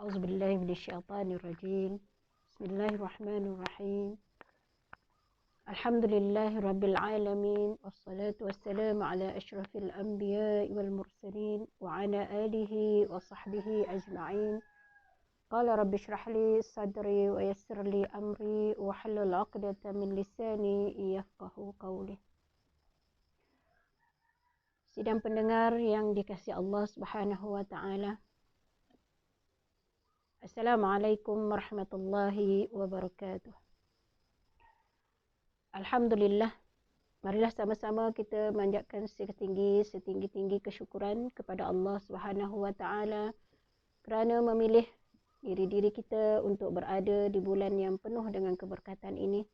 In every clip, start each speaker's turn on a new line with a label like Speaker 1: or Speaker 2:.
Speaker 1: أعوذ بالله من الشيطان الرجيم. بسم الله الرحمن الرحيم. الحمد لله رب العالمين، والصلاة والسلام على أشرف الأنبياء والمرسلين وعلى آله وصحبه أجمعين. قال رب اشرح لي صدري ويسر لي أمري واحلل عقدة من لساني يفقه قولي. Sidang pendengar yang dikasihi Allah Subhanahu wa taala. Assalamualaikum warahmatullahi wabarakatuh. Alhamdulillah, marilah sama-sama kita manjatkan setinggi-tinggi kesyukuran kepada Allah Subhanahu wa taala kerana memilih diri-diri kita untuk berada di bulan yang penuh dengan keberkatan ini,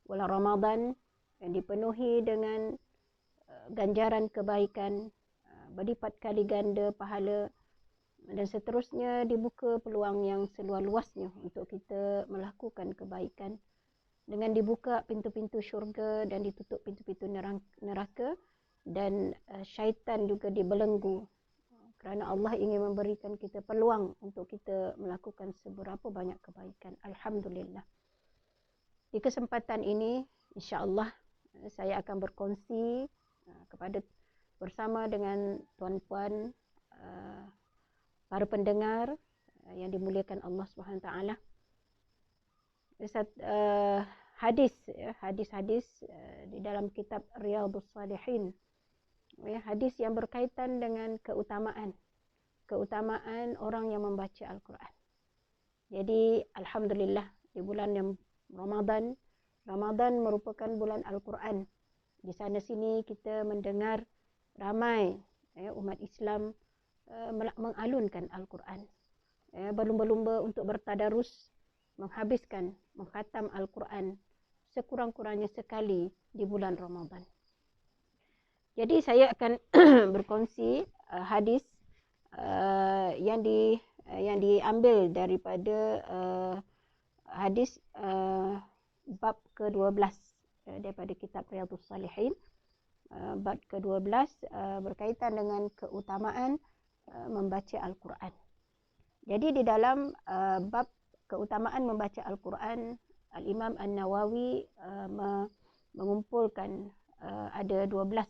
Speaker 1: bulan Ramadan yang dipenuhi dengan ganjaran kebaikan, berlipat kali ganda pahala, dan seterusnya dibuka peluang yang seluas-luasnya untuk kita melakukan kebaikan, dengan dibuka pintu-pintu syurga dan ditutup pintu-pintu neraka, dan syaitan juga dibelenggu, kerana Allah ingin memberikan kita peluang untuk kita melakukan seberapa banyak kebaikan. Alhamdulillah. Di kesempatan ini, insya-Allah saya akan berkongsi bersama dengan tuan-puan, para pendengar yang dimuliakan Allah Subhanahu Wa Taala, hadis-hadis di dalam kitab Riyadhus Shalihin, hadis yang berkaitan dengan keutamaan orang yang membaca Al-Quran. Jadi alhamdulillah, di bulan yang Ramadan merupakan bulan Al-Quran. Di sana sini kita mendengar ramai umat Islam mengalunkan Al-Quran, berlumba-lumba untuk bertadarus, mengkhatam Al-Quran sekurang-kurangnya sekali di bulan Ramadan. Jadi saya akan berkongsi hadis yang diambil daripada hadis bab ke-12 daripada kitab Riyadhus Shalihin. Bab ke-12 berkaitan dengan keutamaan membaca Al-Quran. Jadi di dalam bab keutamaan membaca Al-Quran, Al-Imam An-Nawawi mengumpulkan ada 11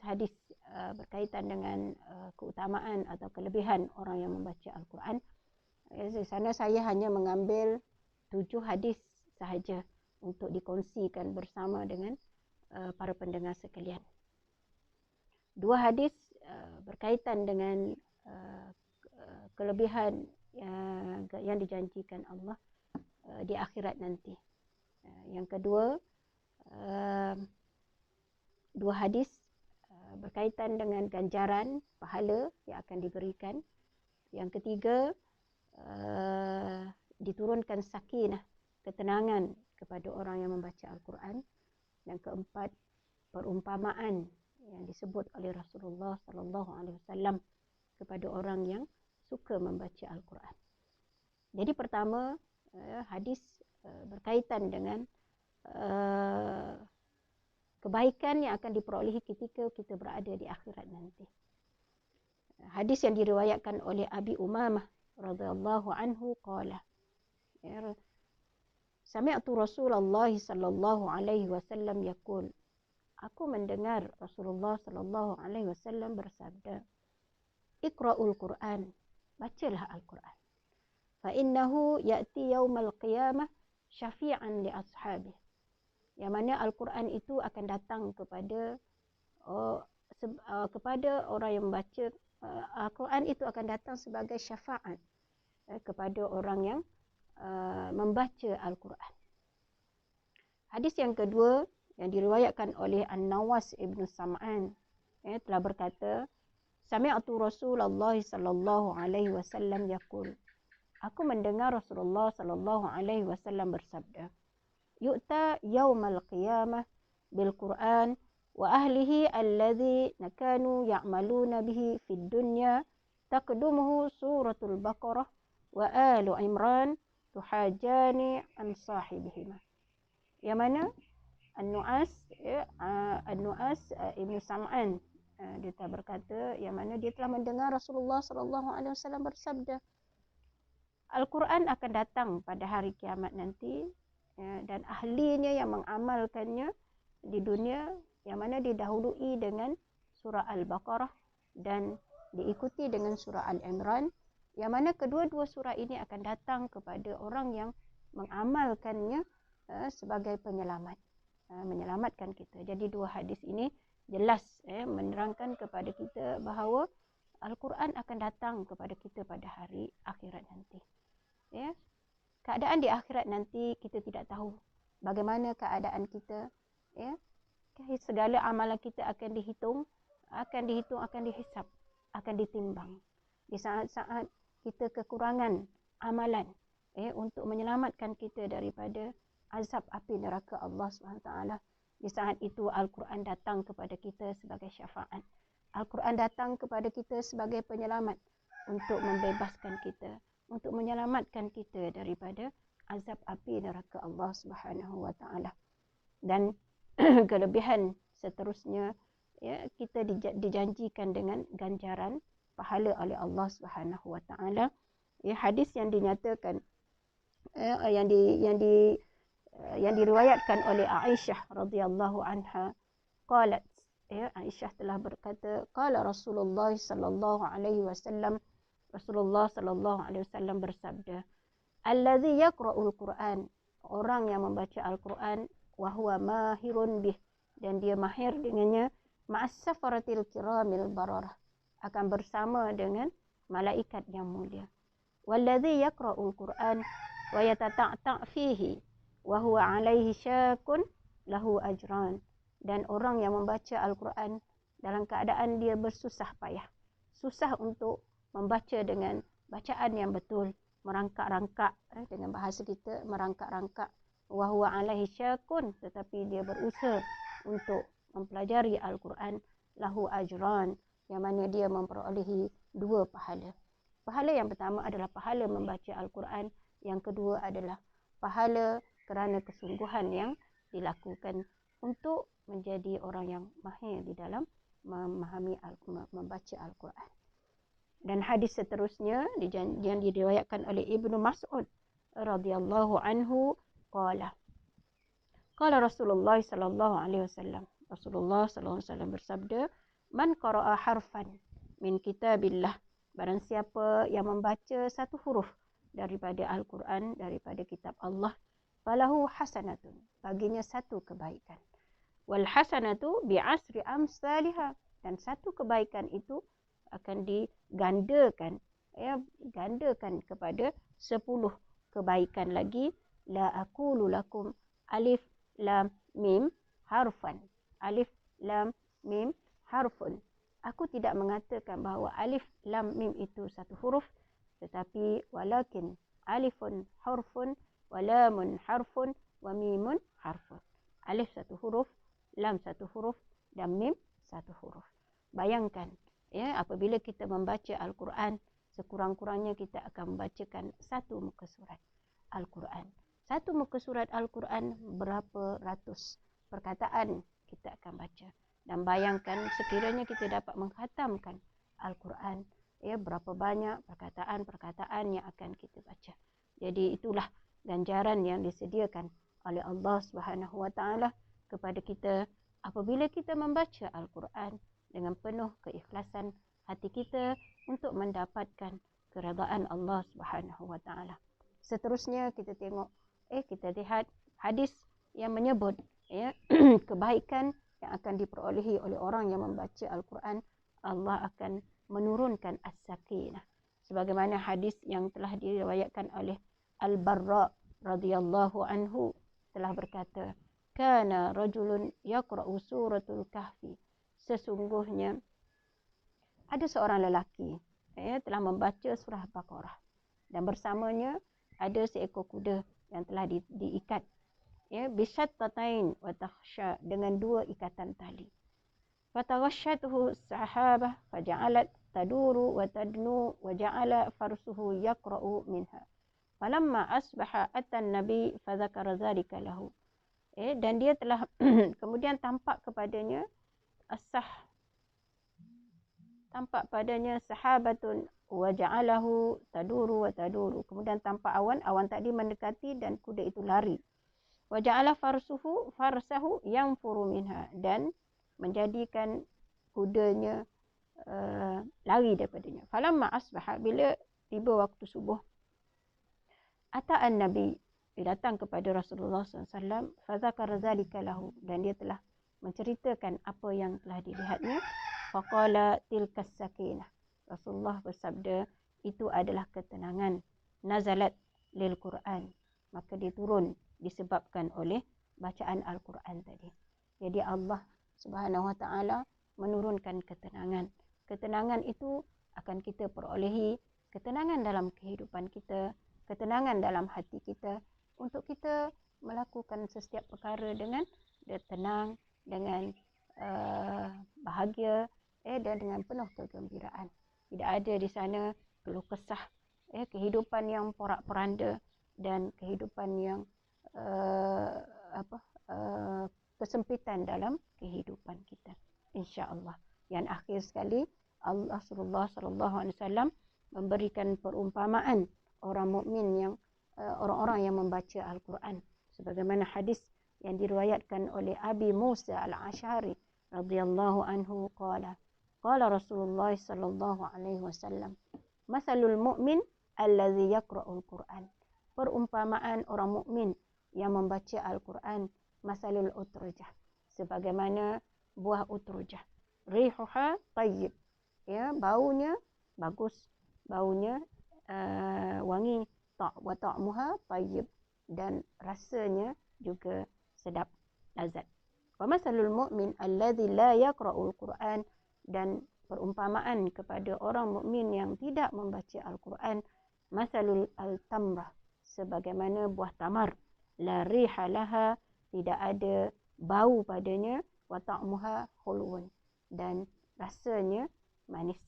Speaker 1: hadis berkaitan dengan keutamaan atau kelebihan orang yang membaca Al-Quran. Di sana saya hanya mengambil 7 hadis sahaja untuk dikongsikan bersama dengan para pendengar sekalian. 2 hadis berkaitan dengan kelebihan yang dijanjikan Allah di akhirat nanti. Yang kedua, 2 hadis berkaitan dengan ganjaran pahala yang akan diberikan. Yang ketiga, diturunkan sakinah, ketenangan kepada orang yang membaca Al-Quran. Yang keempat, perumpamaan yang disebut oleh Rasulullah sallallahu alaihi wasallam kepada orang yang suka membaca Al-Quran. Jadi pertama, hadis berkaitan dengan kebaikan yang akan diperolehi ketika kita berada di akhirat nanti. Hadis yang diriwayatkan oleh Abi Umamah radhiyallahu anhu qala, sami'tu Rasulullah sallallahu alaihi wasallam yaqul, aku mendengar Rasulullah sallallahu alaihi wasallam bersabda, Iqra'ul Qur'an, bacalah Al-Quran. Fa innahu ya'ti yaumal qiyamah syafi'an li ashabih. Yang mana Al-Quran itu akan datang kepada orang yang membaca Al-Quran itu akan datang sebagai syafaat kepada orang yang membaca Al-Quran. Hadis yang kedua yang diriwayatkan oleh An-Nawas Ibn Sam'an, telah berkata, sami'tu Rasulullah sallallahu alaihi wasallam yaqul, aku mendengar Rasulullah sallallahu alaihi wasallam bersabda, yu'ta yaumal qiyamah bil Qur'an wa ahlihi alladhi kanu ya'maluna bihi fid dunya taqdumuhu suratul Baqarah wa alu Imran tuhajani an sahibihima. Yang mana An-Nu'as Ibn Sam'an, dia telah berkata, yang mana dia telah mendengar Rasulullah sallallahu alaihi wasallam bersabda, Al-Quran akan datang pada hari kiamat nanti, ya, dan ahlinya yang mengamalkannya di dunia, yang mana didahului dengan surah Al-Baqarah dan diikuti dengan surah Al-Imran, yang mana kedua-dua surah ini akan datang kepada orang yang mengamalkannya sebagai penyelamat, menyelamatkan kita. Jadi dua hadis ini jelas menerangkan kepada kita bahawa Al-Quran akan datang kepada kita pada hari akhirat nanti. Ya, keadaan di akhirat nanti kita tidak tahu bagaimana keadaan kita. Ya, segala amalan kita akan dihitung, akan dihisap, akan ditimbang. Di saat-saat kita kekurangan amalan untuk menyelamatkan kita daripada azab api neraka Allah SWT, di saat itu Al-Quran datang kepada kita sebagai syafaat. Al-Quran datang kepada kita sebagai penyelamat untuk membebaskan kita, untuk menyelamatkan kita daripada azab api neraka Allah Subhanahu wa taala. Dan kelebihan seterusnya, ya, kita dijanjikan dengan ganjaran pahala oleh Allah Subhanahu wa taala. Ya, hadis yang dinyatakan yang diriwayatkan oleh Aisyah radhiyallahu anha, qalat, ya, Aisyah telah berkata, qala Rasulullah sallallahu alaihi wasallam, Rasulullah sallallahu alaihi wasallam bersabda, allazi yaqra'ul Qur'an, orang yang membaca Al-Quran, wa huwa mahirun bih, dan dia mahir dengannya, ma'as safaratil kiramil bararah, akan bersama dengan malaikat yang mulia. Wallazi yaqra'ul Qur'an wa yatata'ta' fihi wa huwa 'alaihi syakun lahu ajran, dan orang yang membaca Al-Quran dalam keadaan dia bersusah payah, susah untuk membaca dengan bacaan yang betul, merangkak-rangkak, dengan bahasa kita merangkak-rangkak, wa huwa 'alaihi syakun, tetapi dia berusaha untuk mempelajari Al-Quran, lahu ajran, yang mana dia memperolehi dua pahala. Pahala yang pertama adalah pahala membaca Al-Quran, yang kedua adalah pahala kerana kesungguhan yang dilakukan untuk menjadi orang yang mahir di dalam memahami membaca Al-Quran. Dan hadis seterusnya yang diriwayatkan oleh Ibnu Mas'ud radhiyallahu anhu, qala Rasulullah sallallahu alaihi wasallam, Rasulullah sallallahu alaihi wasallam bersabda, man qara'a harfan min kitabillah, barang siapa yang membaca satu huruf daripada Al-Quran, daripada kitab Allah, falahu hasanatun, baginya satu kebaikan, wal hasanatu bi'asri amsalihha, dan satu kebaikan itu akan digandakan, ya, gandakan kepada 10 kebaikan lagi. La aqulu lakum alif lam mim harfan, alif lam mim harfun, aku tidak mengatakan bahawa alif lam mim itu satu huruf, tetapi walakin alifun harfun wa lamun harfun wa mimun harfun. Alif satu huruf, lam satu huruf, dan mim satu huruf. Bayangkan, ya, apabila kita membaca Al-Quran, sekurang-kurangnya kita akan membacakan satu muka surat Al-Quran. Satu muka surat Al-Quran berapa ratus perkataan kita akan baca. Dan bayangkan sekiranya kita dapat mengkhatamkan Al-Quran, ya, berapa banyak perkataan-perkataan yang akan kita baca. Jadi itulah ganjaran yang disediakan oleh Allah Subhanahu wa taala kepada kita apabila kita membaca Al-Quran dengan penuh keikhlasan hati kita untuk mendapatkan keredaan Allah Subhanahu wa taala. Seterusnya kita tengok, kita lihat hadis yang menyebut, ya, kebaikan yang akan diperolehi oleh orang yang membaca Al-Quran. Allah akan menurunkan as-sakinah, sebagaimana hadis yang telah diriwayatkan oleh Al-Barra radhiyallahu anhu telah berkata, kana rajulun yaqra'u suratul kahfi, sesungguhnya ada seorang lelaki, telah membaca surah Baqarah, dan bersamanya ada seekor kuda yang telah diikat, bishattatain wa takhsha, dengan dua ikatan tali. Fataghashatuhu sahabah faja'alat taduru wa tadnu wa ja'ala farsuhu yaqra'u minha. Falamma asbaha atan nabi fadzakara dzalika lahu. Dan dia telah kemudian tampak kepadanya tampak padanya sahabatun wa ja'alahu taduru wa taduru. Kemudian tampak awan tadi mendekati dan kuda itu lari. Wa ja'ala farsahu yanfuru minha, dan menjadikan kudanya lari daripadanya. Falamma asbaha, bila tiba waktu subuh, ata'an Nabi, dia datang kepada Rasulullah SAW, fadzakara dzalika lahu, dan dia telah menceritakan apa yang telah dilihatnya. Faqala tilkas sakinah, Rasulullah bersabda, itu adalah ketenangan. Nazalat lil Quran, maka dia turun disebabkan oleh bacaan Al-Quran tadi. Jadi Allah Subhanahu Wa Taala menurunkan ketenangan. Ketenangan itu akan kita perolehi, ketenangan dalam kehidupan kita, ketenangan dalam hati kita, untuk kita melakukan setiap perkara dengan tenang, dengan bahagia, dan dengan penuh kegembiraan. Tidak ada di sana keluh kesah, kehidupan yang porak-poranda dan kehidupan yang kesempitan dalam kehidupan kita, insya-Allah. Yang akhir sekali, Rasulullah sallallahu alaihi wasallam memberikan perumpamaan orang mukmin yang orang-orang yang membaca Al-Quran, sebagaimana hadis yang diriwayatkan oleh Abi Musa Al-Asy'ari radhiyallahu anhu, qala Rasulullah sallallahu alaihi wasallam, masalul mu'min allazi yaqra'ul Qur'an, perumpamaan orang mukmin yang membaca Al-Quran, masalul utrujah, sebagaimana buah utrujah, rihuha tayyib, baunya bagus, baunya wangi, wa ta'muha tayyib, dan rasanya juga sedap, lazat. Wa masalul mu'min alladzi la yaqra'ul Qur'an, dan perumpamaan kepada orang mukmin yang tidak membaca Al-Quran, masalul al-tamrah, sebagaimana buah tamar, la riha laha, tidak ada bau padanya, wa ta'muha hulwun, dan rasanya manis.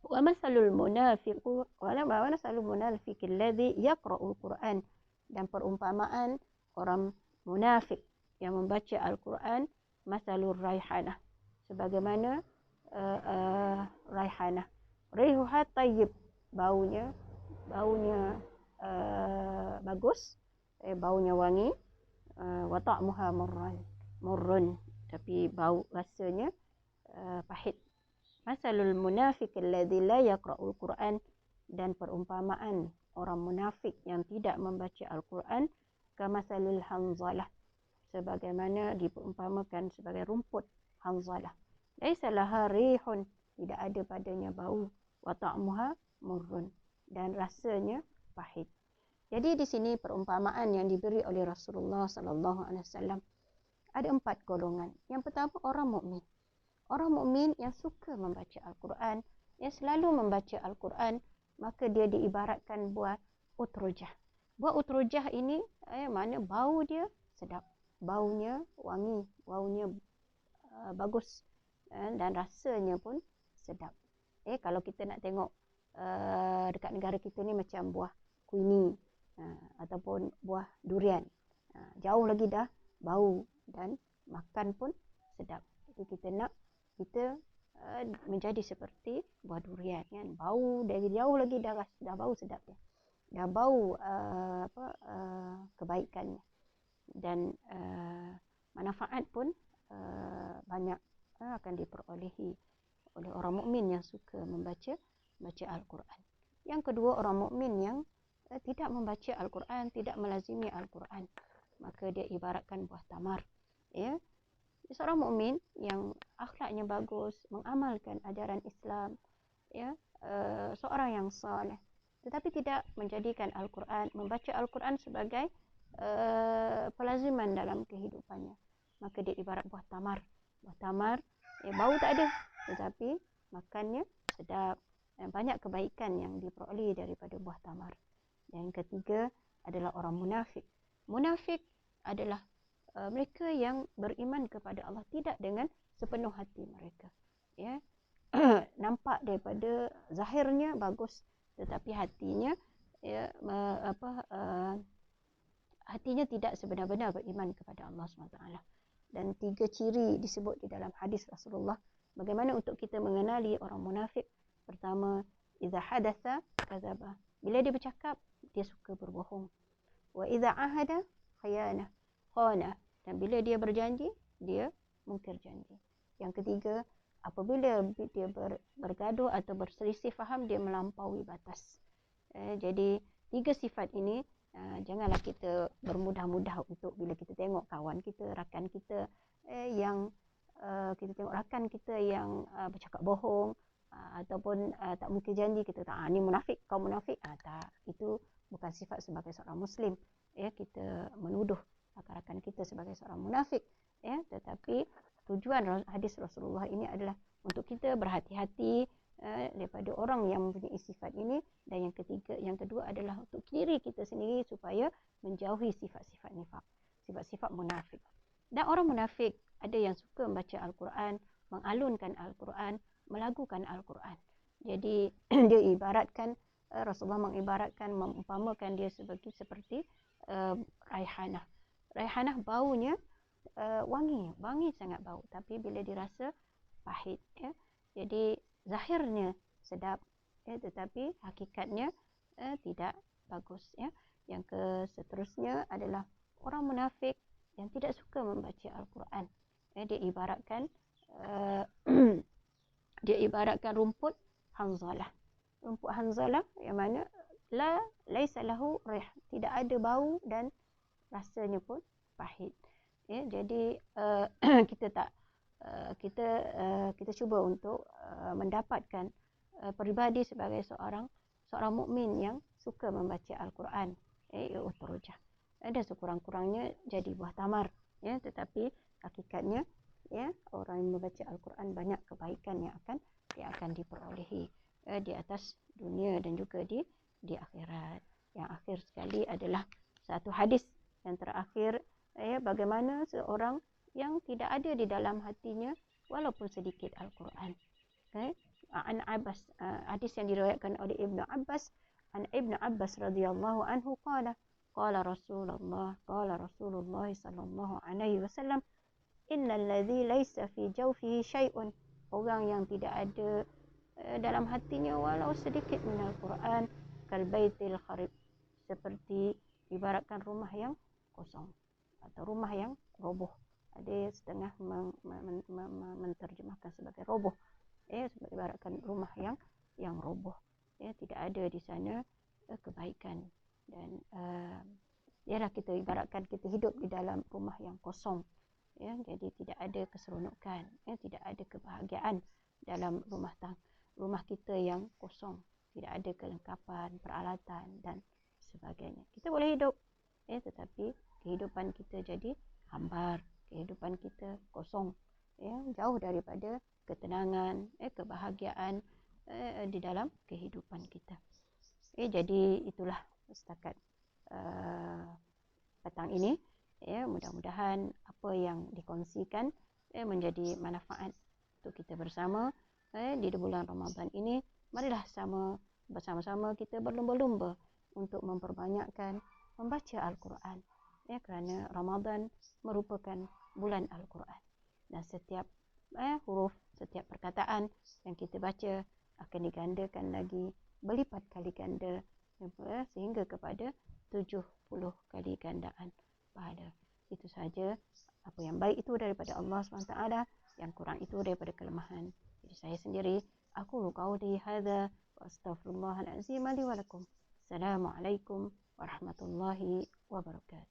Speaker 1: Wa masalul munafiqu wa masalul munafiqi alladhi yaqra'ul Qur'an, dan perumpamaan orang munafik yang membaca Al-Quran, masalur raihanah, sebagaimana raihanah, rihuha tayyib, baunya bagus, baunya wangi, wa ta'muha murrun, tapi bau rasanya pahit. Masalul munafiq alladhi la yaqra'ul Qur'an, dan perumpamaan orang munafik yang tidak membaca Al-Quran, kamasalul hanzalah, sebagaimana diumpamakan sebagai rumput hanzalah, laisa laha rihun, tidak ada padanya bau, wa ta'muha murrun, dan rasanya pahit. Jadi di sini perumpamaan yang diberi oleh Rasulullah sallallahu alaihi wasallam ada 4 golongan. Yang pertama, orang mukmin. Orang mukmin yang suka membaca Al-Quran, yang selalu membaca Al-Quran, maka dia diibaratkan buah utrujah. Buah utrujah ini mana bau dia sedap, baunya wangi, baunya bagus, dan rasanya pun sedap. Kalau kita nak tengok dekat negara kita ni macam buah kuini, ataupun buah durian, jauh lagi dah bau dan makan pun sedap. Jadi kita menjadi seperti buah durian, kan, bau dari jauh lagi dah bau sedap dia, dah bau kebaikannya, dan manfaat pun banyak akan diperolehi oleh orang mukmin yang suka membaca Al-Quran. Yang kedua, orang mukmin yang tidak membaca Al-Quran, tidak melazimi Al-Quran, maka dia ibaratkan buah tamar. Seorang mukmin yang akhlaknya bagus, mengamalkan ajaran Islam, seorang yang saleh, tetapi tidak menjadikan Al-Quran, membaca Al-Quran sebagai pelaziman dalam kehidupannya, maka dia ibarat buah tamar. Buah tamar, bau tak ada, tetapi makannya sedap, dan banyak kebaikan yang diperoleh daripada buah tamar. Dan yang ketiga adalah orang munafik. Munafik adalah mereka yang beriman kepada Allah tidak dengan sepenuh hati mereka. Nampak daripada zahirnya bagus, tetapi hatinya hatinya tidak sebenar-benar beriman kepada Allah SWT. Dan 3 ciri disebut di dalam hadis Rasulullah Bagaimana untuk kita mengenali orang munafik? Pertama, idza hadatsa kadzaba. Bila dia bercakap, dia suka berbohong. Wa idza ahada khana. Dan bila dia berjanji, dia mungkir janji. Yang ketiga, apabila dia bergaduh atau berselisih faham, dia melampaui batas. Jadi 3 sifat ini janganlah kita bermudah-mudah untuk bila kita tengok kawan kita, rakan kita yang kita tengok rakan kita yang bercakap bohong ataupun tak mungkir janji, kita tak ni munafik, kau munafik. Tak, itu bukan sifat sebagai seorang muslim. Kita menuduh rakan-rakan kita sebagai seorang munafik. Tetapi tujuan hadis Rasulullah ini adalah untuk kita berhati-hati daripada orang yang mempunyai sifat ini. Dan yang kedua adalah untuk diri kita sendiri supaya menjauhi sifat-sifat nifak, sifat-sifat munafik. Dan orang munafik ada yang suka membaca Al-Quran, mengalunkan Al-Quran, melagukan Al-Quran. Jadi dia ibaratkan, Rasulullah mengibaratkan, mengumpamakan dia seperti raihanah. Raihanah baunya wangi sangat bau, tapi bila dirasa pahit. Jadi zahirnya sedap, tetapi hakikatnya tidak bagus. Yang seterusnya adalah orang munafik yang tidak suka membaca Al-Quran. Dia ibaratkan rumput hanzalah. Rumput hanzalah yang mana laisa lahu rih, tidak ada bau dan rasanya pun pahit. Jadi kita cuba untuk mendapatkan peribadi sebagai seorang mukmin yang suka membaca Al-Quran, utrujah. Dan sekurang-kurangnya jadi buah tamar. Tetapi hakikatnya orang yang membaca Al-Quran banyak kebaikan yang akan diperolehi di atas dunia dan juga di akhirat. Yang akhir sekali adalah satu hadis yang terakhir, bagaimana seorang yang tidak ada di dalam hatinya walaupun sedikit Al-Quran. Hadis yang diriwayatkan oleh Ibnu Abbas, Ibnu Abbas radhiyallahu anhu qala Rasulullah sallallahu alaihi wasallam, innal ladzi laisa fi jawfihi syai'un, orang yang tidak ada dalam hatinya walau sedikit minal Quran, kal baitil kharib, seperti ibaratkan rumah yang kosong atau rumah yang roboh. Ada setengah menterjemahkan sebagai roboh, ibaratkan rumah yang roboh. Tidak ada di sana kebaikan. Dan kita ibaratkan kita hidup di dalam rumah yang kosong. Jadi tidak ada keseronokan, tidak ada kebahagiaan dalam rumah kita yang kosong. Tidak ada kelengkapan, peralatan dan sebagainya. Kita boleh hidup, tetapi kehidupan kita jadi hambar, kehidupan kita kosong, jauh daripada ketenangan, kebahagiaan di dalam kehidupan kita. Jadi itulah setakat petang ini. Mudah-mudahan apa yang dikongsikan menjadi manfaat untuk kita bersama di bulan Ramadan ini. Marilah bersama-sama kita berlumba-lumba untuk memperbanyakkan membaca Al-Quran, kerana Ramadan merupakan bulan Al-Quran. Dan setiap huruf, setiap perkataan yang kita baca akan digandakan lagi berlipat kali ganda, sehingga kepada 70 kali gandaan pahala. Itu saja. Apa yang baik itu daripada Allah SWT, yang kurang itu daripada kelemahan diri saya sendiri. Aku qauli hadza wa astaghfirullahal azim li wa lakum. Assalamualaikum warahmatullahi wabarakatuh.